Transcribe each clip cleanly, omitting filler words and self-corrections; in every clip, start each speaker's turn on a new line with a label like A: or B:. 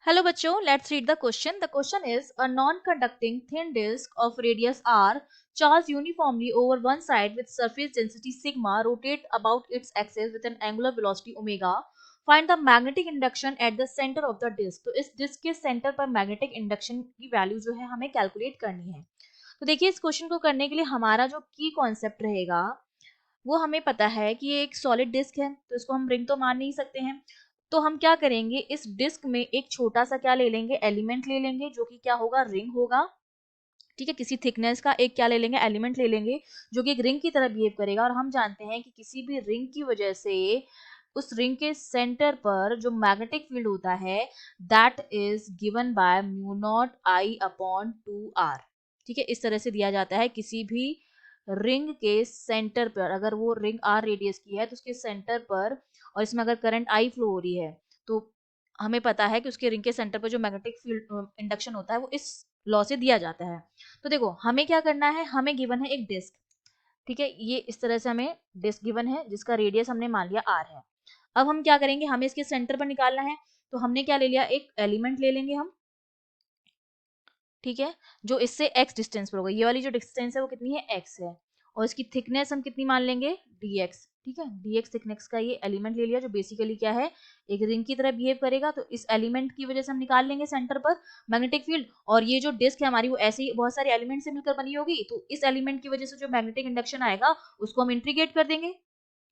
A: Hello बच्चों, let's read the question. The question is a non-conducting thin disk of radius r charged uniformly over one side with surface density sigma rotate about its axis with an angular velocity omega. Find the magnetic induction at the center of the disk. तो इस disc के centre पर magnetic induction की value जो है हमें calculate करनी है। तो देखिए इस क्वेश्चन को करने के लिए हमारा जो की कॉन्सेप्ट रहेगा वो हमें पता है कि ये एक सॉलिड डिस्क है, तो इसको हम रिंग तो मान नहीं सकते हैं। तो हम क्या करेंगे, इस डिस्क में एक छोटा सा क्या ले लेंगे, एलिमेंट ले लेंगे, जो कि क्या होगा, रिंग होगा। ठीक है, किसी थिकनेस का एक क्या ले लेंगे, एलिमेंट ले लेंगे, जो कि एक रिंग की तरह बिहेव करेगा। और हम जानते हैं कि किसी भी रिंग की वजह से उस रिंग के सेंटर पर जो मैग्नेटिक फील्ड होता है that is given by mu not I upon 2r। ठीक है, इस तरह से दिया जाता है किसी भी रिंग के सेंटर पर। अगर वो रिंग r रेडियस की है तो उसके सेंटर पर, और इसमें अगर करंट I फ्लो हो रही है, तो हमें पता है कि उसके रिंग के सेंटर पर जो मैग्नेटिक फील्ड इंडक्शन होता है वो इस लॉ से दिया जाता है। तो देखो हमें क्या करना है, हमें गिवन है एक डिस्क। ठीक है, ये इस तरह से हमें डिस्क गिवन है जिसका रेडियस हमने मान लिया r है। अब हम क्या करेंगे, हमें इसके सेंटर पर निकालना है। तो हमने क्या ले लिया, एक एलिमेंट ले लेंगे हम। ठीक है, जो इससे x डिस्टेंस पर होगा, ये वाली जो डिस्टेंस है वो कितनी है, x है। और इसकी थिकनेस हम कितनी मान लेंगे, dx। ठीक है, dx थिकनेस का ये एलिमेंट ले लिया, जो बेसिकली क्या है, एक रिंग की तरह बिहेव करेगा। तो इस एलिमेंट की वजह से हम निकाल लेंगे सेंटर पर मैग्नेटिक फील्ड। और ये जो डिस्क है हमारी वो ऐसे ही बहुत सारे एलिमेंट से मिलकर बनी होगी, तो इस एलिमेंट की वजह से जो मैग्नेटिक इंडक्शन आएगा उसको हम इंट्रीगेट कर देंगे।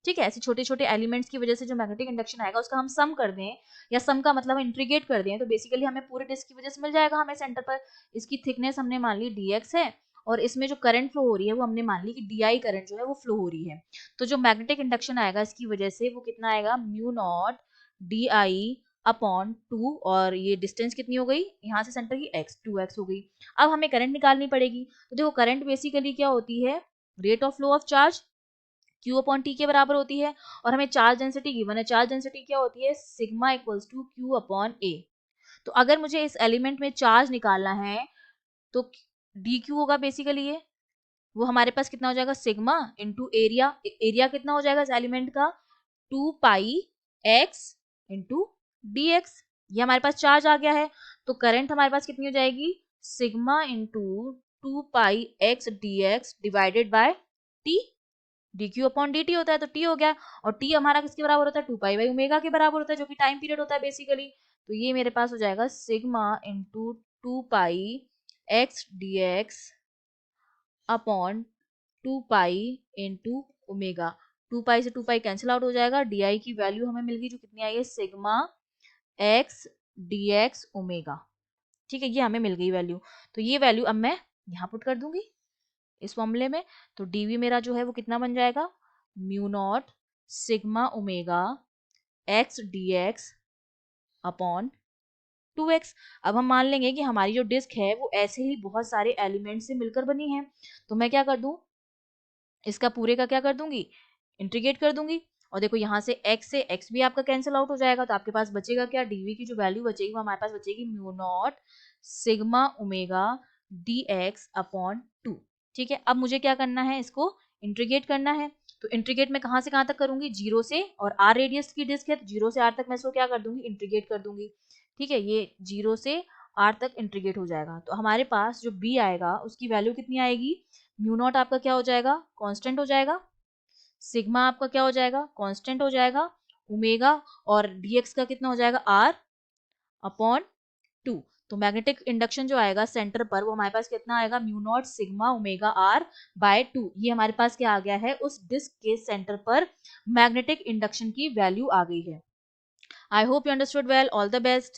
A: ठीक है, ऐसे छोटे छोटे एलिमेंट्स की वजह से जो मैग्नेटिक इंडक्शन आएगा उसका हम सम कर दें, या सम का मतलब इंट्रीगेट कर दें, तो बेसिकली हमें पूरे डिस्क की वजह से मिल जाएगा हमें सेंटर पर। इसकी थिकनेस हमने मान ली dx है, और इसमें जो करंट फ्लो हो रही है वो हमने मान ली कि di करंट जो है वो फ्लो हो रही है। तो जो मैग्नेटिक इंडक्शन आएगा इसकी वजह से वो कितना आएगा, म्यू नॉट di अपॉन 2, और ये डिस्टेंस कितनी हो गई यहाँ से सेंटर की, x 2x हो गई। अब हमें करंट निकालनी पड़ेगी। तो देखो करंट बेसिकली क्या होती है, rate of flow of charge Q upon T के बराबर होती है। और हमें चार्ज डेंसिटी गिवन है, चार्ज डेंसिटी क्या होती है, sigma equals to Q upon A। तो अगर मुझे इस एलिमेंट में चार्ज निकालना है तो dq होगा बेसिकली ये, वो हमारे पास कितना हो जाएगा, सिग्मा इंटू एरिया। एरिया कितना हो जाएगा इस एलिमेंट का, 2 पाई x इंटू डी एक्स। ये हमारे पास चार्ज आ गया है। तो करंट हमारे पास कितनी हो जाएगी, sigma into 2 pi x D x divided by T. dq upon dt होता है तो t हो गया। और t हमारा किसके बराबर होता है, 2 पाई बाई ओमेगा के बराबर होता है, जो कि टाइम पीरियड होता है बेसिकली। तो ये मेरे पास हो जाएगा सिग्मा इंटू 2 पाई x dx upon 2 pi into omega. 2 पाई से 2 पाई कैंसिल आउट हो जाएगा, di की वैल्यू हमें मिल गई जो कितनी आई है, सिग्मा x dx ओमेगा। ठीक है, ये हमें मिल गई वैल्यू। तो ये वैल्यू अब मैं यहाँ पुट कर दूंगी इस फॉर्मूले में। तो dv मेरा जो है वो कितना बन जाएगा, mu naught sigma omega x dx upon 2x। अब हम मान लेंगे कि हमारी जो डिस्क है वो ऐसे ही बहुत सारे एलिमेंट से मिलकर बनी है। तो मैं क्या कर दूं, इसका पूरे का क्या कर दूंगी, इंटीग्रेट कर दूंगी। और देखो यहाँ से x भी आपका कैंसिल आउट हो जाएगा, तो आपके पास बचेगा क्या, dv की जो वैल्यू बचेगी वो हमारे पास बचेगी mu naught sigma omega dx upon 2। ठीक है, अब मुझे क्या करना है, इसको इंटीग्रेट करना है। तो इंटीग्रेट मैं कहाँ से कहाँ तक करूंगी, जीरो से, और r रेडियस की डिस्क है तो जीरो से r तक मैं इसको क्या कर दूंगी, इंटीग्रेट कर दूंगी। ठीक है, ये जीरो से r तक इंटीग्रेट हो जाएगा। तो हमारे पास जो b आएगा उसकी वैल्यू कितनी आएगी, म्यू नॉट आपका क्या हो जाएगा, कांस्टेंट हो जाएगा, सिग्मा आपका क्या हो जाएगा, कांस्टेंट हो जाएगा, ओमेगा और dx का कितना हो जाएगा, r अपॉन 2। तो मैग्नेटिक इंडक्शन जो आएगा सेंटर पर वो हमारे पास कितना आएगा, mu naught sigma omega r by 2। ये हमारे पास क्या आ गया है, उस डिस्क के सेंटर पर मैग्नेटिक इंडक्शन की वैल्यू आ गई है। I hope you understood well, all the best.